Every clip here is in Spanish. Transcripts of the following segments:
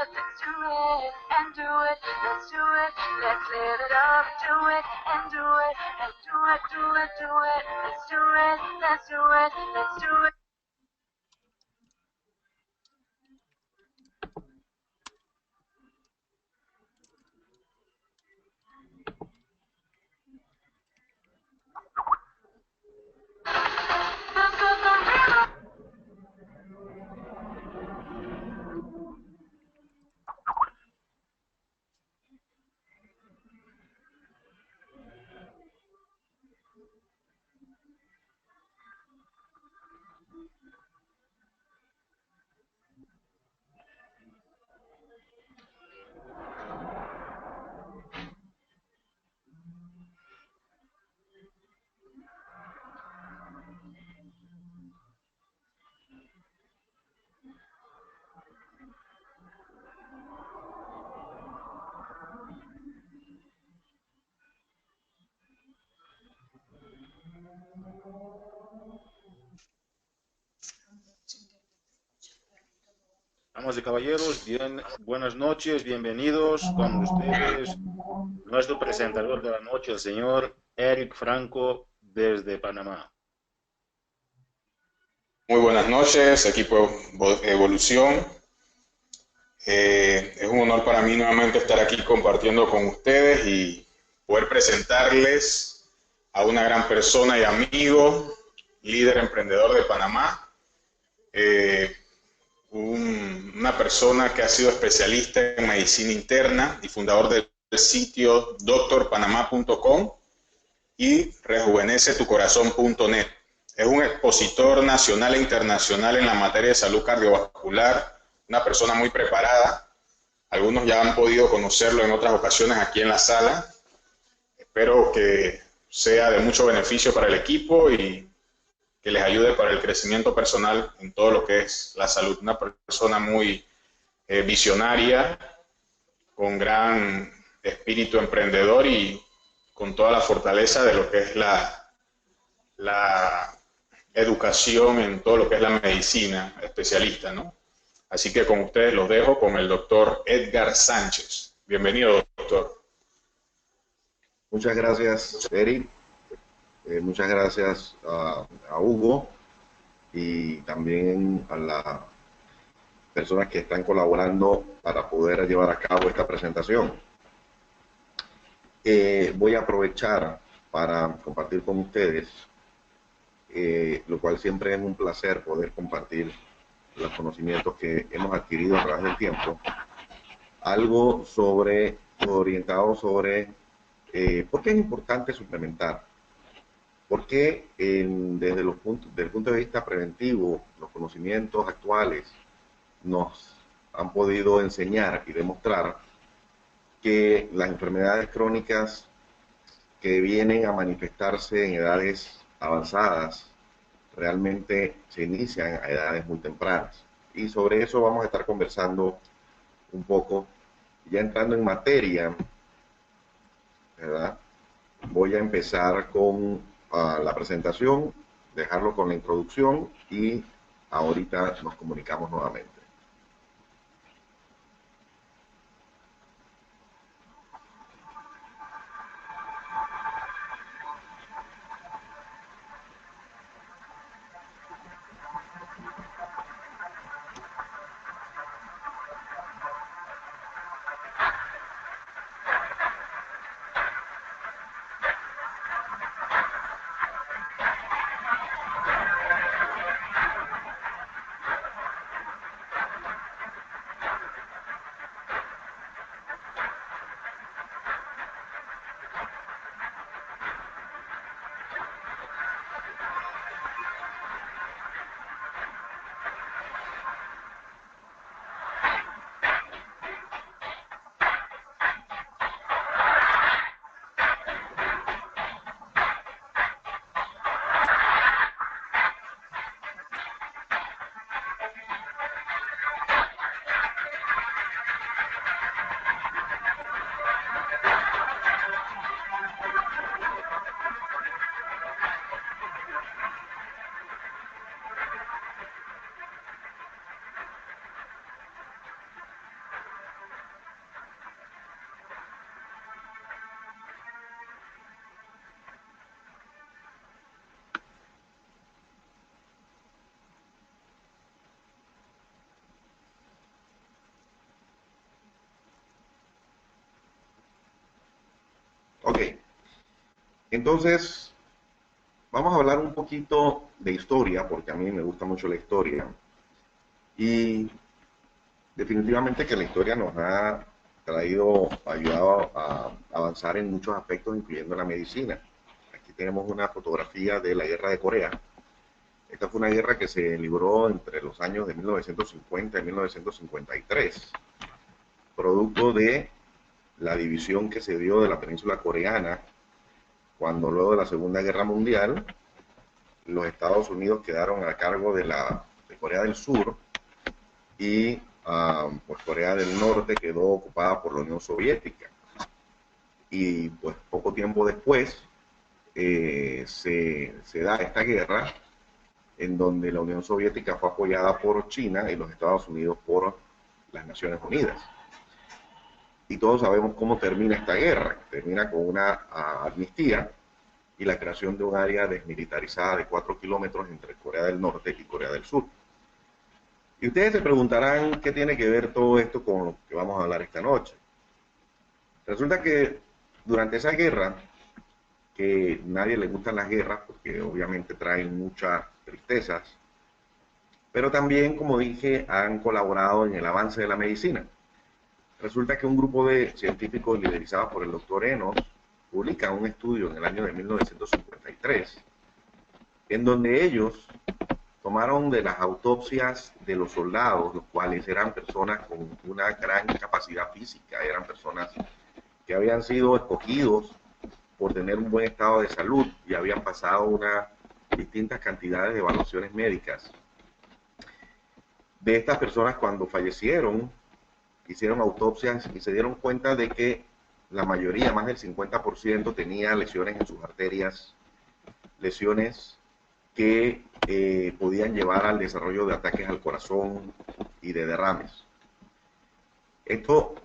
it, let's do it, and do it, let's do it, let's live it up, do it, and do it, and do it, do it, do it, let's do it, let's do it, let's do it. Damas y caballeros, buenas noches, bienvenidos con ustedes, nuestro presentador de la noche, el señor Eric Franco, desde Panamá. Muy buenas noches, equipo Evolución. Es un honor para mí nuevamente estar aquí compartiendo con ustedes y poder presentarles a una gran persona y amigo, líder emprendedor de Panamá. Una persona que ha sido especialista en medicina interna y fundador del sitio drpanamá.com y rejuvenecetucorazon.net. Es un expositor nacional e internacional en la materia de salud cardiovascular, una persona muy preparada. Algunos ya han podido conocerlo en otras ocasiones aquí en la sala. Espero que sea de mucho beneficio para el equipo y que les ayude para el crecimiento personal en todo lo que es la salud. Una persona muy visionaria, con gran espíritu emprendedor y con toda la fortaleza de lo que es la educación en todo lo que es la medicina, especialista, ¿no? Así que con ustedes los dejo con el doctor Edgar Sánchez. Bienvenido, doctor. Muchas gracias, Eric. Muchas gracias a Hugo y también a las personas que están colaborando para poder llevar a cabo esta presentación. Voy a aprovechar para compartir con ustedes, lo cual siempre es un placer poder compartir los conocimientos que hemos adquirido a través del tiempo, algo orientado sobre por qué es importante suplementar. Porque desde el punto de vista preventivo, los conocimientos actuales nos han podido enseñar y demostrar que las enfermedades crónicas que vienen a manifestarse en edades avanzadas realmente se inician a edades muy tempranas. Y sobre eso vamos a estar conversando un poco, ya entrando en materia, ¿verdad? Voy a empezar con la presentación, dejarlo con la introducción y ahorita nos comunicamos nuevamente. Ok, entonces vamos a hablar un poquito de historia, porque a mí me gusta mucho la historia. Y definitivamente que la historia nos ha ayudado a avanzar en muchos aspectos, incluyendo la medicina. Aquí tenemos una fotografía de la Guerra de Corea. Esta fue una guerra que se libró entre los años de 1950 y 1953, producto de la división que se dio de la península coreana, cuando luego de la Segunda Guerra Mundial, los Estados Unidos quedaron a cargo de Corea del Sur y pues Corea del Norte quedó ocupada por la Unión Soviética. Y pues poco tiempo después se da esta guerra, en donde la Unión Soviética fue apoyada por China y los Estados Unidos por las Naciones Unidas. Y todos sabemos cómo termina esta guerra. Termina con una amnistía y la creación de un área desmilitarizada de 4 kilómetros entre Corea del Norte y Corea del Sur. Y ustedes se preguntarán qué tiene que ver todo esto con lo que vamos a hablar esta noche. Resulta que durante esa guerra, que nadie le gustan las guerras porque obviamente traen muchas tristezas, pero también, como dije, han colaborado en el avance de la medicina. Resulta que un grupo de científicos liderizados por el doctor Enos publica un estudio en el año de 1953, en donde ellos tomaron de las autopsias de los soldados, los cuales eran personas con una gran capacidad física, eran personas que habían sido escogidos por tener un buen estado de salud y habían pasado unas distintas cantidades de evaluaciones médicas. De estas personas, cuando fallecieron, hicieron autopsias y se dieron cuenta de que la mayoría, más del 50%, tenía lesiones en sus arterias, lesiones que podían llevar al desarrollo de ataques al corazón y de derrames. Estos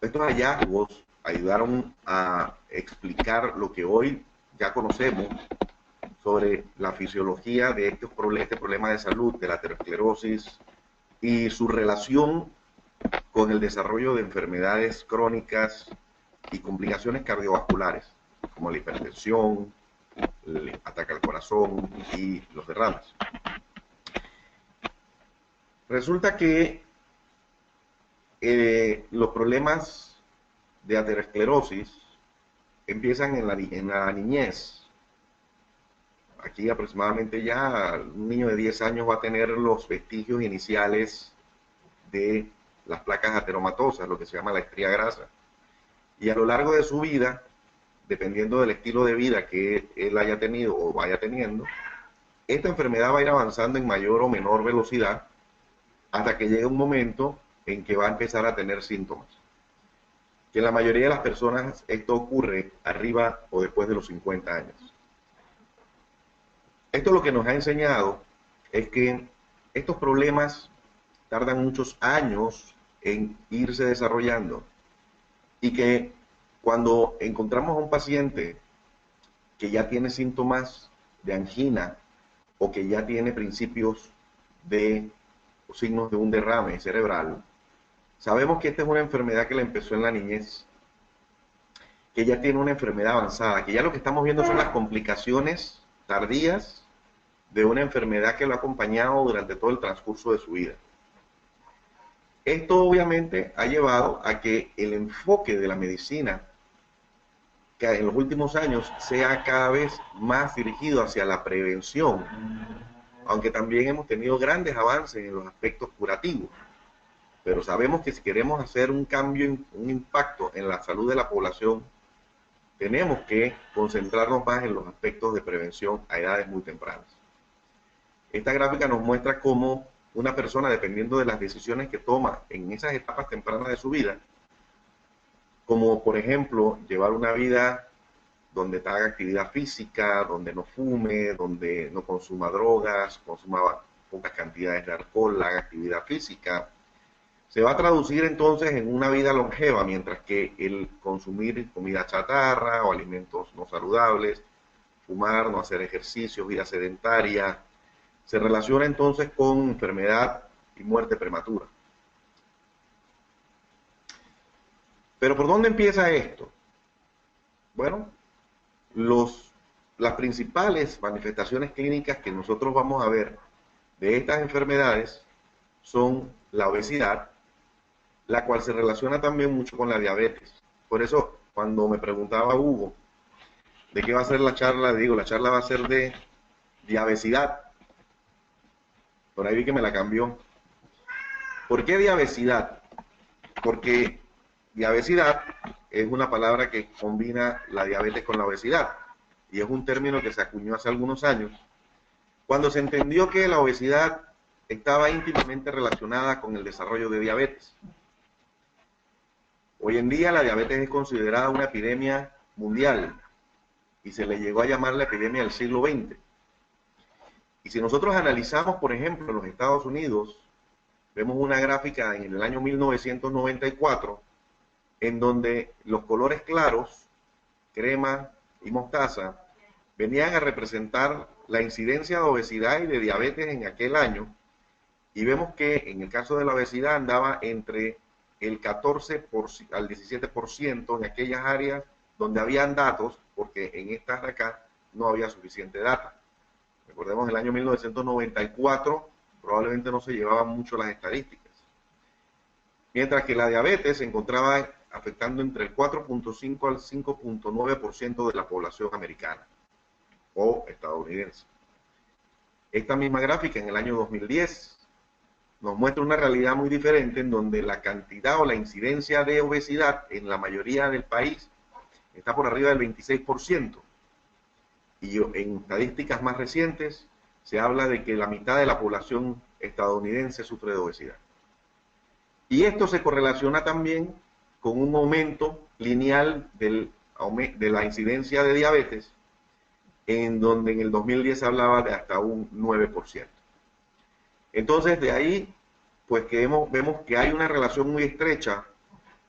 hallazgos ayudaron a explicar lo que hoy ya conocemos sobre la fisiología de este problema de salud, de la aterosclerosis y su relación con el desarrollo de enfermedades crónicas y complicaciones cardiovasculares, como la hipertensión, el ataque al corazón y los derrames. Resulta que los problemas de aterosclerosis empiezan en la niñez. Aquí aproximadamente ya un niño de 10 años va a tener los vestigios iniciales de las placas ateromatosas, lo que se llama la estría grasa. Y a lo largo de su vida, dependiendo del estilo de vida que él haya tenido o vaya teniendo, esta enfermedad va a ir avanzando en mayor o menor velocidad hasta que llegue un momento en que va a empezar a tener síntomas. Que en la mayoría de las personas esto ocurre arriba o después de los 50 años. Esto lo que nos ha enseñado es que estos problemas tardan muchos años en irse desarrollando y que cuando encontramos a un paciente que ya tiene síntomas de angina o que ya tiene principios de o signos de un derrame cerebral, sabemos que esta es una enfermedad que le empezó en la niñez, que ya tiene una enfermedad avanzada, que ya lo que estamos viendo son las complicaciones tardías de una enfermedad que lo ha acompañado durante todo el transcurso de su vida. Esto obviamente ha llevado a que el enfoque de la medicina, que en los últimos años sea cada vez más dirigido hacia la prevención, aunque también hemos tenido grandes avances en los aspectos curativos. Pero sabemos que si queremos hacer un cambio, un impacto en la salud de la población, tenemos que concentrarnos más en los aspectos de prevención a edades muy tempranas. Esta gráfica nos muestra cómo una persona, dependiendo de las decisiones que toma en esas etapas tempranas de su vida, como por ejemplo llevar una vida donde haga actividad física, donde no fume, donde no consuma drogas, consuma pocas cantidades de alcohol, haga actividad física, se va a traducir entonces en una vida longeva, mientras que el consumir comida chatarra o alimentos no saludables, fumar, no hacer ejercicio, vida sedentaria, se relaciona entonces con enfermedad y muerte prematura. Pero ¿por dónde empieza esto? Bueno, las principales manifestaciones clínicas que nosotros vamos a ver de estas enfermedades son la obesidad, la cual se relaciona también mucho con la diabetes. Por eso, cuando me preguntaba Hugo de qué va a ser la charla, digo, la charla va a ser de diabesidad. Por ahí vi que me la cambió. ¿Por qué diabesidad? Porque diabesidad es una palabra que combina la diabetes con la obesidad, y es un término que se acuñó hace algunos años, cuando se entendió que la obesidad estaba íntimamente relacionada con el desarrollo de diabetes. Hoy en día la diabetes es considerada una epidemia mundial y se le llegó a llamar la epidemia del siglo XX. Y si nosotros analizamos, por ejemplo, en los Estados Unidos, vemos una gráfica en el año 1994, en donde los colores claros, crema y mostaza, venían a representar la incidencia de obesidad y de diabetes en aquel año, y vemos que en el caso de la obesidad andaba entre el 14 al 17% en aquellas áreas donde habían datos, porque en estas de acá no había suficiente data. Recordemos el año 1994, probablemente no se llevaban mucho las estadísticas. Mientras que la diabetes se encontraba afectando entre el 4.5 al 5.9% de la población americana o estadounidense. Esta misma gráfica en el año 2010 nos muestra una realidad muy diferente, en donde la cantidad o la incidencia de obesidad en la mayoría del país está por arriba del 26%. Y en estadísticas más recientes se habla de que la mitad de la población estadounidense sufre de obesidad. Y esto se correlaciona también con un aumento lineal de la incidencia de diabetes, en donde en el 2010 se hablaba de hasta un 9%. Entonces, de ahí, pues que vemos que hay una relación muy estrecha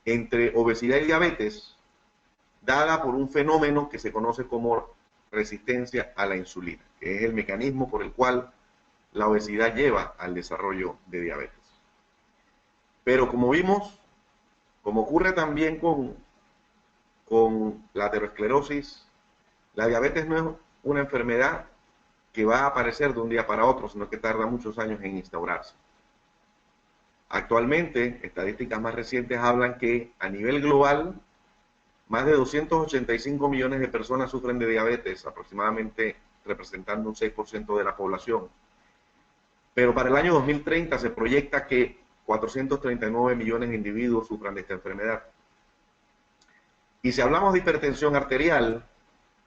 entre obesidad y diabetes, dada por un fenómeno que se conoce como resistencia a la insulina, que es el mecanismo por el cual la obesidad lleva al desarrollo de diabetes. Pero como vimos, como ocurre también con la aterosclerosis, la diabetes no es una enfermedad que va a aparecer de un día para otro, sino que tarda muchos años en instaurarse. Actualmente, estadísticas más recientes hablan que a nivel global, más de 285 millones de personas sufren de diabetes, aproximadamente representando un 6% de la población. Pero para el año 2030 se proyecta que 439 millones de individuos sufran de esta enfermedad. Y si hablamos de hipertensión arterial,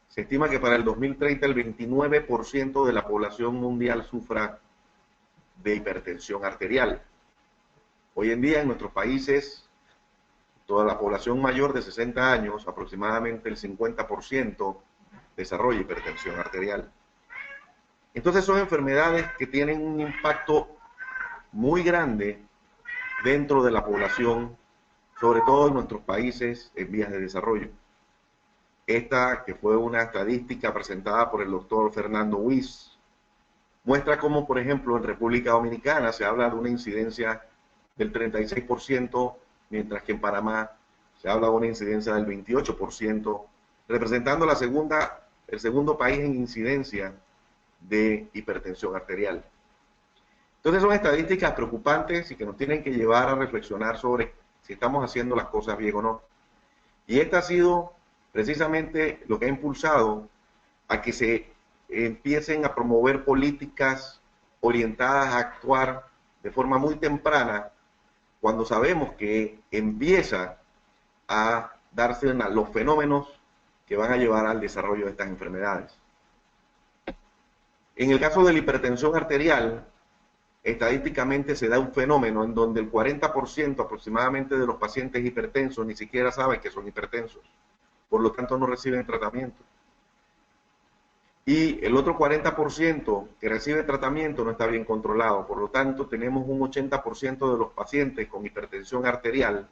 se estima que para el 2030 el 29% de la población mundial sufra de hipertensión arterial. Hoy en día en nuestros países, toda la población mayor de 60 años, aproximadamente el 50%, desarrolla hipertensión arterial. Entonces son enfermedades que tienen un impacto muy grande dentro de la población, sobre todo en nuestros países en vías de desarrollo. Esta, que fue una estadística presentada por el doctor Fernando Wyss, muestra cómo, por ejemplo, en República Dominicana se habla de una incidencia del 36%, mientras que en Panamá se habla de una incidencia del 28%, representando el segundo país en incidencia de hipertensión arterial. Entonces son estadísticas preocupantes y que nos tienen que llevar a reflexionar sobre si estamos haciendo las cosas bien o no. Y esta ha sido precisamente lo que ha impulsado a que se empiecen a promover políticas orientadas a actuar de forma muy temprana, cuando sabemos que empieza a darse los fenómenos que van a llevar al desarrollo de estas enfermedades. En el caso de la hipertensión arterial, estadísticamente se da un fenómeno en donde el 40% aproximadamente de los pacientes hipertensos ni siquiera saben que son hipertensos, por lo tanto no reciben tratamiento. Y el otro 40% que recibe tratamiento no está bien controlado, por lo tanto tenemos un 80% de los pacientes con hipertensión arterial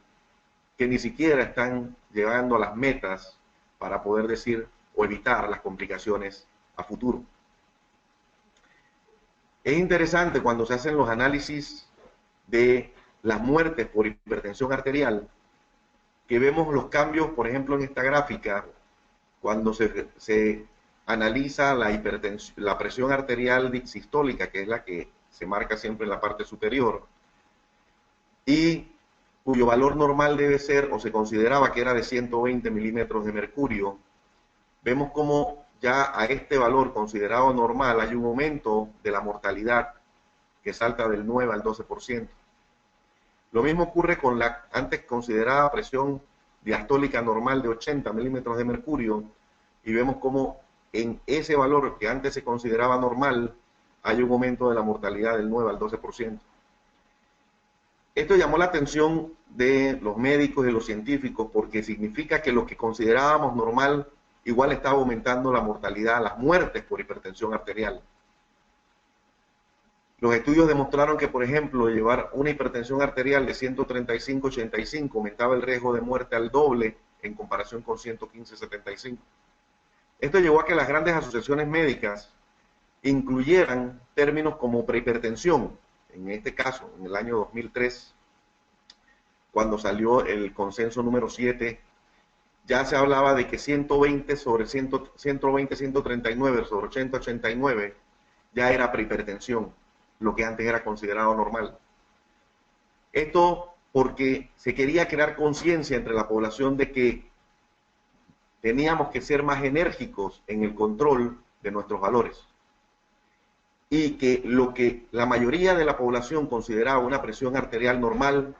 que ni siquiera están llegando a las metas para poder decir o evitar las complicaciones a futuro. Es interesante cuando se hacen los análisis de las muertes por hipertensión arterial, que vemos los cambios, por ejemplo, en esta gráfica, cuando se analiza la presión arterial sistólica, que es la que se marca siempre en la parte superior, y cuyo valor normal debe ser, o se consideraba que era de 120 milímetros de mercurio, vemos como ya a este valor considerado normal hay un aumento de la mortalidad que salta del 9 al 12%. Lo mismo ocurre con la antes considerada presión diastólica normal de 80 milímetros de mercurio, y vemos como en ese valor que antes se consideraba normal hay un aumento de la mortalidad del 9 al 12%. Esto llamó la atención de los médicos y los científicos porque significa que lo que considerábamos normal igual estaba aumentando la mortalidad, las muertes por hipertensión arterial. Los estudios demostraron que, por ejemplo, llevar una hipertensión arterial de 135-85 aumentaba el riesgo de muerte al doble en comparación con 115-75. Esto llevó a que las grandes asociaciones médicas incluyeran términos como prehipertensión. En este caso, en el año 2003, cuando salió el consenso número 7, ya se hablaba de que 120 sobre 139 sobre 80-89 ya era prehipertensión, lo que antes era considerado normal. Esto porque se quería crear conciencia entre la población de que teníamos que ser más enérgicos en el control de nuestros valores, y que lo que la mayoría de la población consideraba una presión arterial normal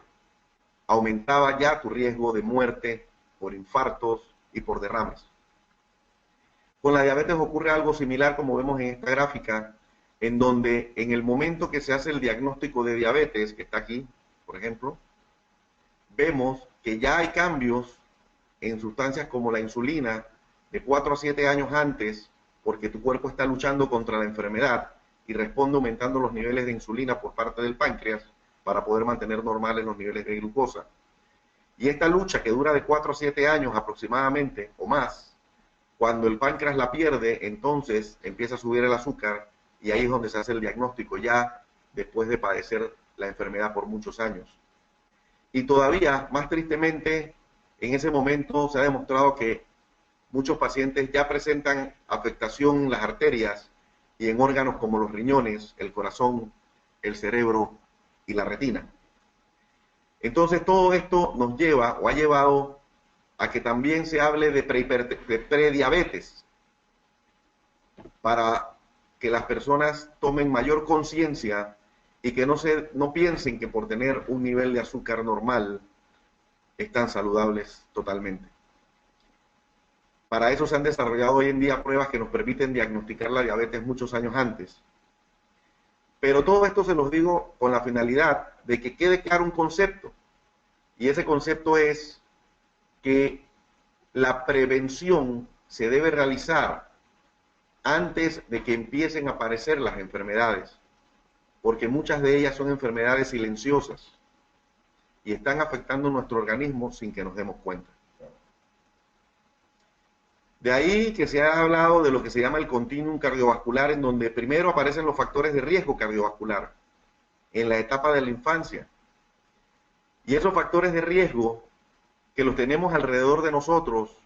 aumentaba ya tu riesgo de muerte por infartos y por derrames. Con la diabetes ocurre algo similar, como vemos en esta gráfica, en donde en el momento que se hace el diagnóstico de diabetes, que está aquí, por ejemplo, vemos que ya hay cambios en sustancias como la insulina de 4 a 7 años antes, porque tu cuerpo está luchando contra la enfermedad y responde aumentando los niveles de insulina por parte del páncreas para poder mantener normales los niveles de glucosa. Y esta lucha, que dura de 4 a 7 años aproximadamente o más, cuando el páncreas la pierde, entonces empieza a subir el azúcar, y ahí es donde se hace el diagnóstico, ya después de padecer la enfermedad por muchos años. Y todavía, más tristemente, en ese momento se ha demostrado que muchos pacientes ya presentan afectación en las arterias y en órganos como los riñones, el corazón, el cerebro y la retina. Entonces todo esto nos lleva, o ha llevado, a que también se hable de prediabetes, para que las personas tomen mayor conciencia y que no piensen que por tener un nivel de azúcar normal están saludables totalmente. Para eso se han desarrollado hoy en día pruebas que nos permiten diagnosticar la diabetes muchos años antes. Pero todo esto se los digo con la finalidad de que quede claro un concepto, y ese concepto es que la prevención se debe realizar antes de que empiecen a aparecer las enfermedades, porque muchas de ellas son enfermedades silenciosas y están afectando nuestro organismo sin que nos demos cuenta. De ahí que se ha hablado de lo que se llama el continuum cardiovascular, en donde primero aparecen los factores de riesgo cardiovascular en la etapa de la infancia. Y esos factores de riesgo que los tenemos alrededor de nosotros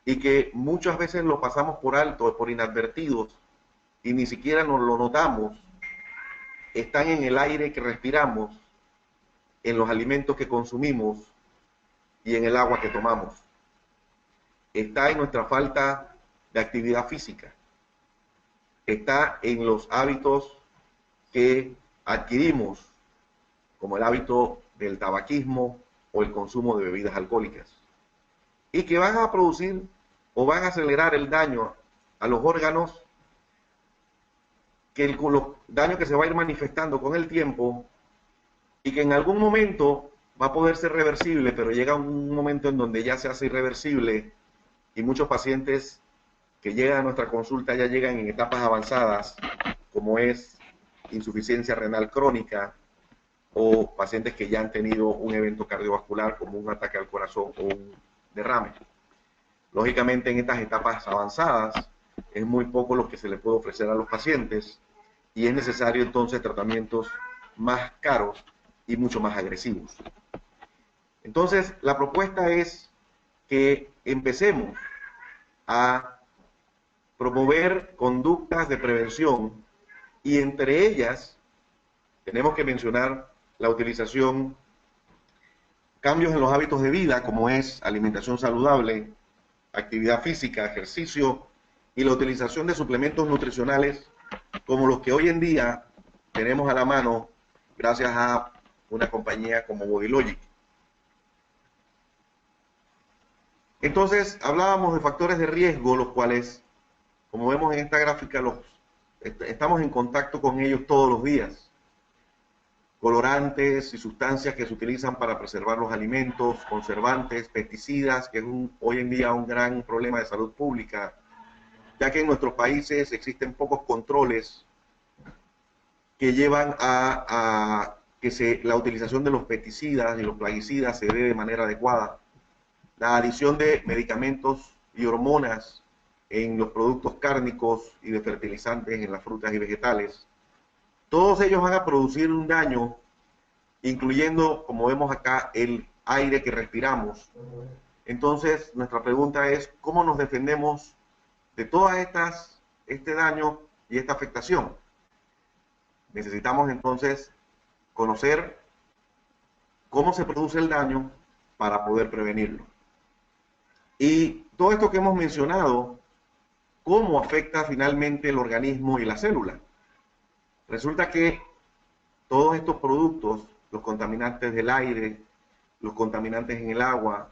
y que muchas veces los pasamos por alto, por inadvertidos, y ni siquiera nos lo notamos, están en el aire que respiramos, en los alimentos que consumimos y en el agua que tomamos. Está en nuestra falta de actividad física, está en los hábitos que adquirimos, como el hábito del tabaquismo o el consumo de bebidas alcohólicas, y que van a producir o van a acelerar el daño a los órganos, que el daño que se va a ir manifestando con el tiempo y que en algún momento va a poder ser reversible, pero llega un momento en donde ya se hace irreversible, y muchos pacientes que llegan a nuestra consulta ya llegan en etapas avanzadas, como es insuficiencia renal crónica, o pacientes que ya han tenido un evento cardiovascular como un ataque al corazón o un derrame. Lógicamente, en estas etapas avanzadas es muy poco lo que se le puede ofrecer a los pacientes, y es necesario entonces tratamientos más caros y mucho más agresivos. Entonces, la propuesta es que empecemos a promover conductas de prevención, y entre ellas tenemos que mencionar la utilización, cambios en los hábitos de vida, como es alimentación saludable, actividad física, ejercicio, y la utilización de suplementos nutricionales como los que hoy en día tenemos a la mano gracias a una compañía como Bodylogic. Entonces, hablábamos de factores de riesgo, los cuales, como vemos en esta gráfica, estamos en contacto con ellos todos los días. Colorantes y sustancias que se utilizan para preservar los alimentos, conservantes, pesticidas, que es hoy en día un gran problema de salud pública, ya que en nuestros países existen pocos controles que llevan a que la utilización de los pesticidas y los plaguicidas se dé de manera adecuada. La adición de medicamentos y hormonas en los productos cárnicos y de fertilizantes en las frutas y vegetales. Todos ellos van a producir un daño, incluyendo, como vemos acá, el aire que respiramos. Entonces, nuestra pregunta es, ¿cómo nos defendemos de todas este daño y esta afectación? Necesitamos entonces conocer cómo se produce el daño para poder prevenirlo. Y todo esto que hemos mencionado, ¿cómo afecta finalmente el organismo y la célula? Resulta que todos estos productos, los contaminantes del aire, los contaminantes en el agua,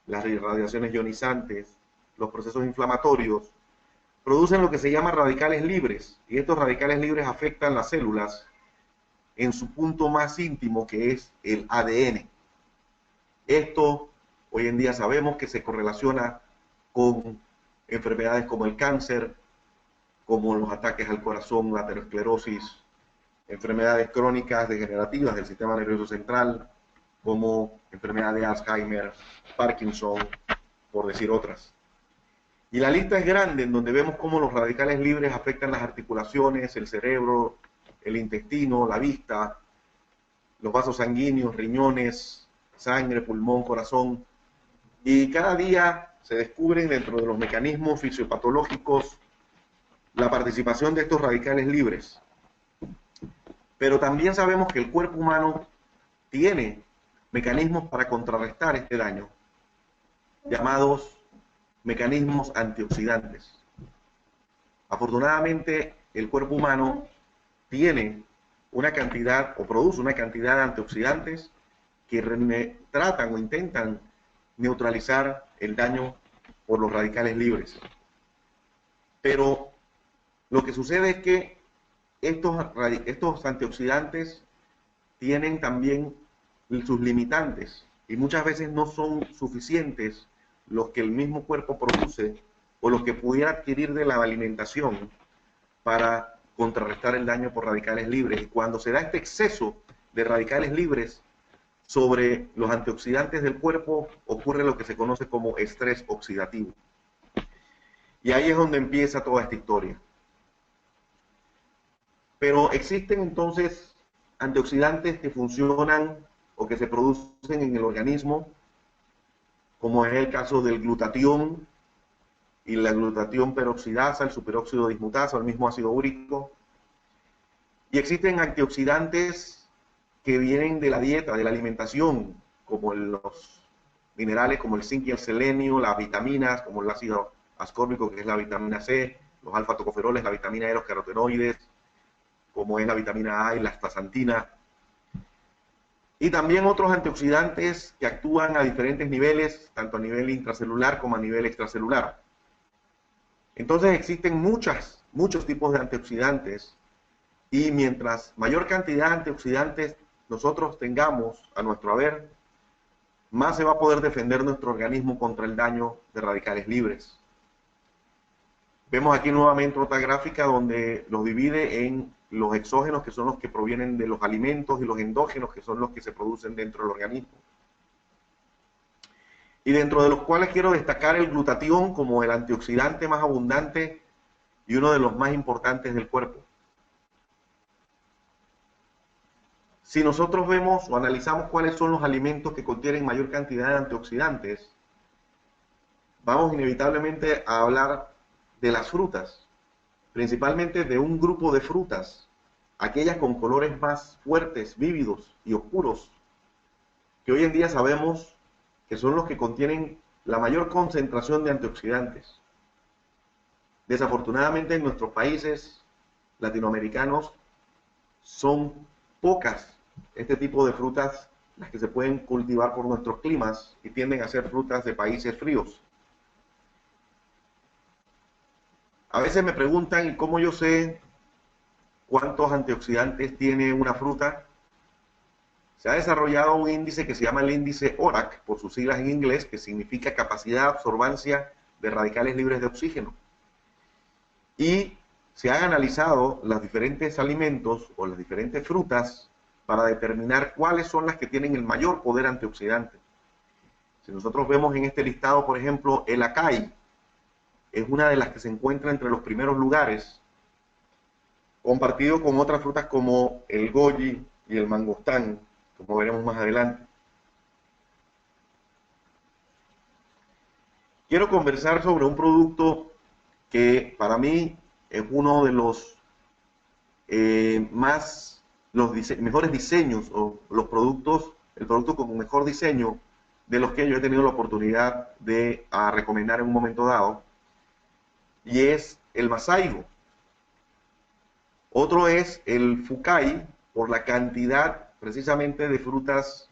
las radiaciones ionizantes, los procesos inflamatorios, producen lo que se llama radicales libres, y estos radicales libres afectan las células en su punto más íntimo, que es el ADN. Esto hoy en día sabemos que se correlaciona con enfermedades como el cáncer, como los ataques al corazón, la aterosclerosis, enfermedades crónicas degenerativas del sistema nervioso central, como enfermedad de Alzheimer, Parkinson, por decir otras. Y la lista es grande, en donde vemos cómo los radicales libres afectan las articulaciones, el cerebro, el intestino, la vista, los vasos sanguíneos, riñones, sangre, pulmón, corazón. Y cada día se descubren dentro de los mecanismos fisiopatológicos la participación de estos radicales libres. Pero también sabemos que el cuerpo humano tiene mecanismos para contrarrestar este daño, llamados mecanismos antioxidantes. Afortunadamente, el cuerpo humano tiene una cantidad, o produce una cantidad de antioxidantes que tratan o intentan neutralizar el daño por los radicales libres. Pero lo que sucede es que estos antioxidantes tienen también sus limitantes, y muchas veces no son suficientes los que el mismo cuerpo produce o los que pudiera adquirir de la alimentación para contrarrestar el daño por radicales libres. Y cuando se da este exceso de radicales libres sobre los antioxidantes del cuerpo, ocurre lo que se conoce como estrés oxidativo. Y ahí es donde empieza toda esta historia. Pero existen entonces antioxidantes que funcionan o que se producen en el organismo, como es el caso del glutatión y la glutatión peroxidasa, el superóxido dismutasa, el mismo ácido úrico. Y existen antioxidantes que vienen de la dieta, de la alimentación, como los minerales como el zinc y el selenio, las vitaminas como el ácido ascórbico, que es la vitamina C, los alfa-tocoferoles, la vitamina E, los carotenoides, como es la vitamina A y la astaxantina. Y también otros antioxidantes que actúan a diferentes niveles, tanto a nivel intracelular como a nivel extracelular. Entonces existen muchos tipos de antioxidantes, y mientras mayor cantidad de antioxidantes nosotros tengamos a nuestro haber, más se va a poder defender nuestro organismo contra el daño de radicales libres. Vemos aquí nuevamente otra gráfica donde los divide en los exógenos, que son los que provienen de los alimentos, y los endógenos, que son los que se producen dentro del organismo. Y dentro de los cuales quiero destacar el glutatión como el antioxidante más abundante y uno de los más importantes del cuerpo. Si nosotros vemos o analizamos cuáles son los alimentos que contienen mayor cantidad de antioxidantes, vamos inevitablemente a hablar de las frutas, principalmente de un grupo de frutas, aquellas con colores más fuertes, vívidos y oscuros, que hoy en día sabemos que son los que contienen la mayor concentración de antioxidantes. Desafortunadamente en nuestros países latinoamericanos son pocas este tipo de frutas las que se pueden cultivar por nuestros climas y tienden a ser frutas de países fríos. A veces me preguntan, ¿y cómo yo sé cuántos antioxidantes tiene una fruta? Se ha desarrollado un índice que se llama el índice ORAC, por sus siglas en inglés, que significa capacidad de absorbancia de radicales libres de oxígeno. Y se han analizado los diferentes alimentos o las diferentes frutas para determinar cuáles son las que tienen el mayor poder antioxidante. Si nosotros vemos en este listado, por ejemplo, el acai, es una de las que se encuentra entre los primeros lugares, compartido con otras frutas como el goji y el mangostán, como veremos más adelante. Quiero conversar sobre un producto que para mí es uno de los mejores diseños, o los productos, el producto con mejor diseño de los que yo he tenido la oportunidad de recomendar en un momento dado, y es el masaigo. Otro es el fukai, por la cantidad precisamente de frutas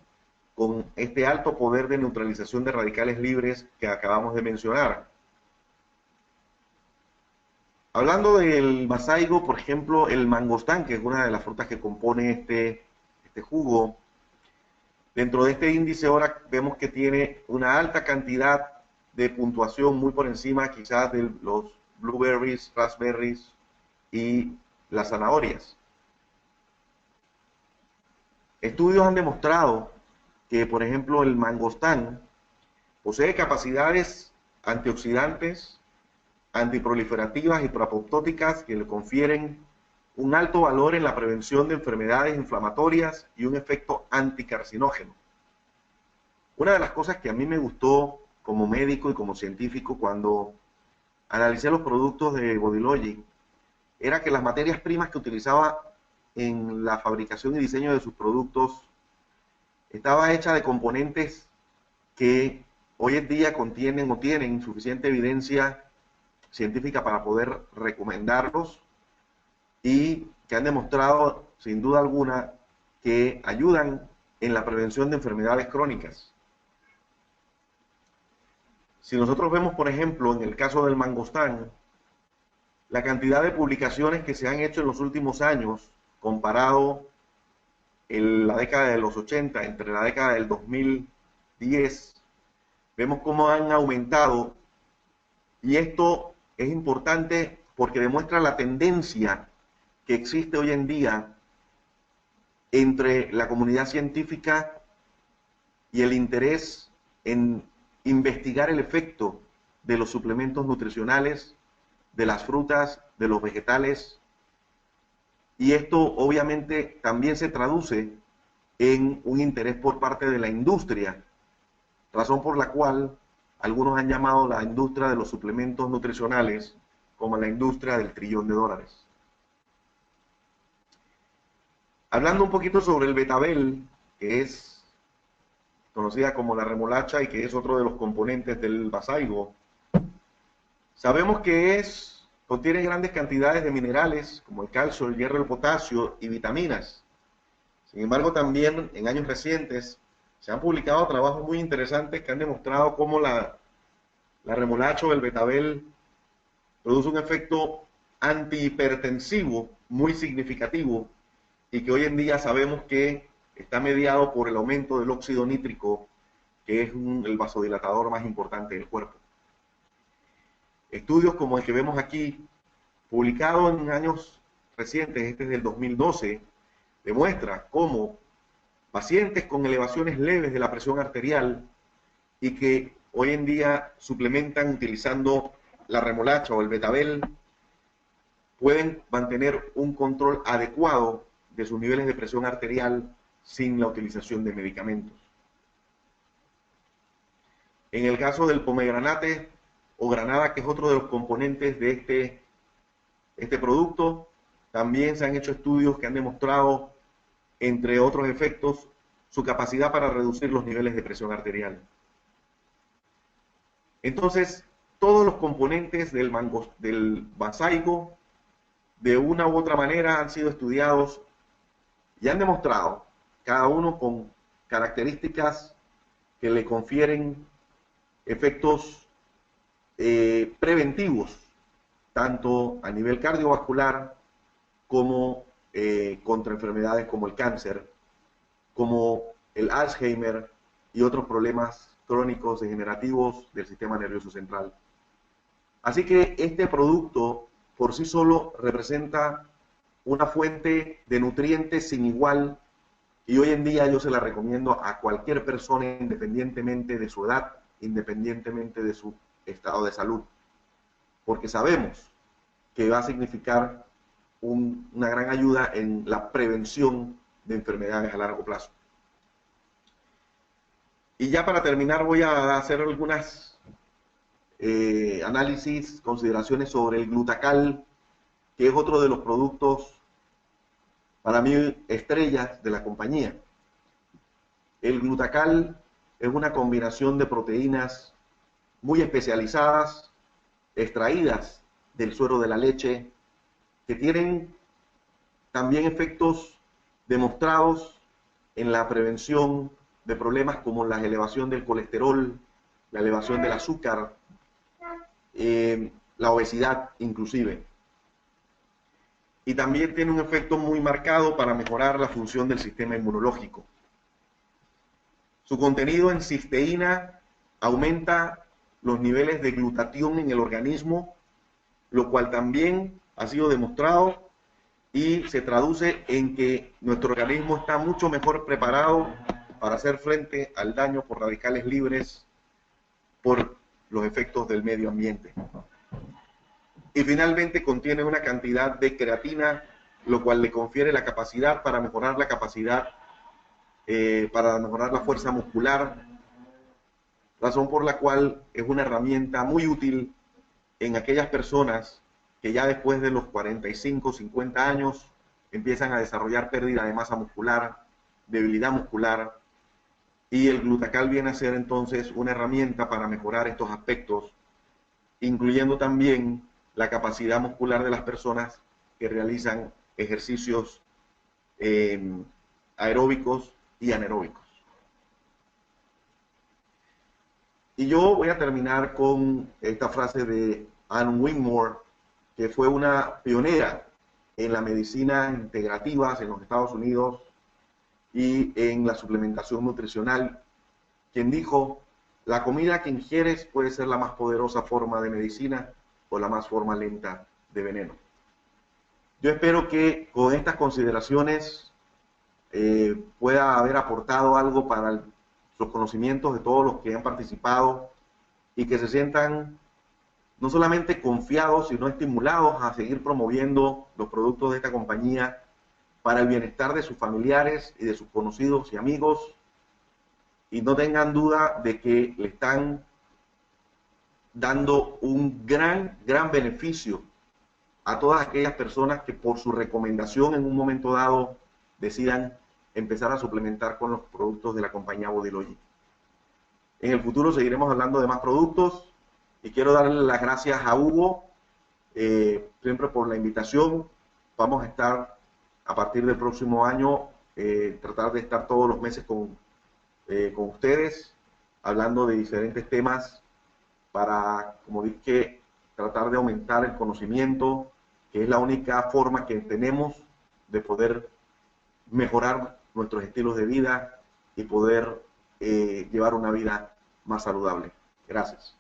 con este alto poder de neutralización de radicales libres que acabamos de mencionar. Hablando del masaigo, por ejemplo, el mangostán, que es una de las frutas que compone este jugo, dentro de este índice ahora vemos que tiene una alta cantidad de puntuación, muy por encima quizás de los blueberries, raspberries y las zanahorias. Estudios han demostrado que, por ejemplo, el mangostán posee capacidades antioxidantes, antiproliferativas y proapoptóticas que le confieren un alto valor en la prevención de enfermedades inflamatorias y un efecto anticarcinógeno. Una de las cosas que a mí me gustó como médico y como científico cuando analicé los productos de Body Logic era que las materias primas que utilizaba en la fabricación y diseño de sus productos estaba hecha de componentes que hoy en día contienen o tienen suficiente evidencia científica para poder recomendarlos y que han demostrado sin duda alguna que ayudan en la prevención de enfermedades crónicas. Si nosotros vemos, por ejemplo, en el caso del mangostán, la cantidad de publicaciones que se han hecho en los últimos años, comparado en la década de los 80, entre la década del 2010, vemos cómo han aumentado, y esto es importante porque demuestra la tendencia que existe hoy en día entre la comunidad científica y el interés en investigar el efecto de los suplementos nutricionales, de las frutas, de los vegetales, y esto obviamente también se traduce en un interés por parte de la industria, razón por la cual algunos han llamado la industria de los suplementos nutricionales como la industria del $1 trillón. Hablando un poquito sobre el betabel, que es conocida como la remolacha y que es otro de los componentes del masaigo, sabemos que contiene grandes cantidades de minerales como el calcio, el hierro, el potasio y vitaminas. Sin embargo, también en años recientes se han publicado trabajos muy interesantes que han demostrado cómo la remolacha o el betabel produce un efecto antihipertensivo muy significativo y que hoy en día sabemos que está mediado por el aumento del óxido nítrico, que es el vasodilatador más importante del cuerpo. Estudios como el que vemos aquí, publicado en años recientes, este es del 2012, demuestra cómo pacientes con elevaciones leves de la presión arterial y que hoy en día suplementan utilizando la remolacha o el betabel, pueden mantener un control adecuado de sus niveles de presión arterial sin la utilización de medicamentos. En el caso del pomegranate, o granada, que es otro de los componentes de este producto. También se han hecho estudios que han demostrado, entre otros efectos, su capacidad para reducir los niveles de presión arterial. Entonces, todos los componentes del basaico, de una u otra manera, han sido estudiados y han demostrado, cada uno con características que le confieren efectos preventivos, tanto a nivel cardiovascular como contra enfermedades como el cáncer, como el Alzheimer y otros problemas crónicos degenerativos del sistema nervioso central. Así que este producto por sí solo representa una fuente de nutrientes sin igual, y hoy en día yo se la recomiendo a cualquier persona, independientemente de su edad, independientemente de su estado de salud, porque sabemos que va a significar una gran ayuda en la prevención de enfermedades a largo plazo. Y ya para terminar voy a hacer algunas análisis, consideraciones sobre el glutacal, que es otro de los productos para mí estrellas de la compañía. El glutacal es una combinación de proteínas muy especializadas, extraídas del suero de la leche, que tienen también efectos demostrados en la prevención de problemas como la elevación del colesterol, la elevación del azúcar, la obesidad inclusive. Y también tiene un efecto muy marcado para mejorar la función del sistema inmunológico. Su contenido en cisteína aumenta los niveles de glutatión en el organismo, lo cual también ha sido demostrado y se traduce en que nuestro organismo está mucho mejor preparado para hacer frente al daño por radicales libres por los efectos del medio ambiente. Y finalmente contiene una cantidad de creatina, lo cual le confiere la capacidad para mejorar la fuerza muscular, razón por la cual es una herramienta muy útil en aquellas personas que ya después de los 45, 50 años empiezan a desarrollar pérdida de masa muscular, debilidad muscular, y el glutacal viene a ser entonces una herramienta para mejorar estos aspectos, incluyendo también la capacidad muscular de las personas que realizan ejercicios aeróbicos y anaeróbicos. Y yo voy a terminar con esta frase de Ann Wingmore, que fue una pionera en la medicina integrativa en los Estados Unidos y en la suplementación nutricional, quien dijo: la comida que ingieres puede ser la más poderosa forma de medicina o la más forma lenta de veneno. Yo espero que con estas consideraciones pueda haber aportado algo para los conocimientos de todos los que han participado y que se sientan no solamente confiados, sino estimulados a seguir promoviendo los productos de esta compañía para el bienestar de sus familiares y de sus conocidos y amigos, y no tengan duda de que le están dando un gran beneficio a todas aquellas personas que por su recomendación en un momento dado decidan empezar a suplementar con los productos de la compañía Bodylogic. En el futuro seguiremos hablando de más productos y quiero darle las gracias a Hugo siempre por la invitación. Vamos a estar a partir del próximo año, tratar de estar todos los meses con ustedes hablando de diferentes temas para, como dije, tratar de aumentar el conocimiento, que es la única forma que tenemos de poder mejorar nuestros estilos de vida y poder llevar una vida más saludable. Gracias.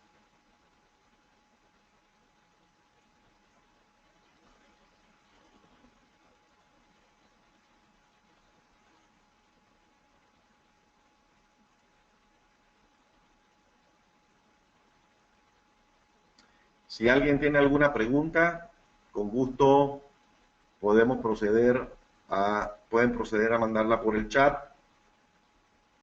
Si alguien tiene alguna pregunta, con gusto pueden proceder a mandarla por el chat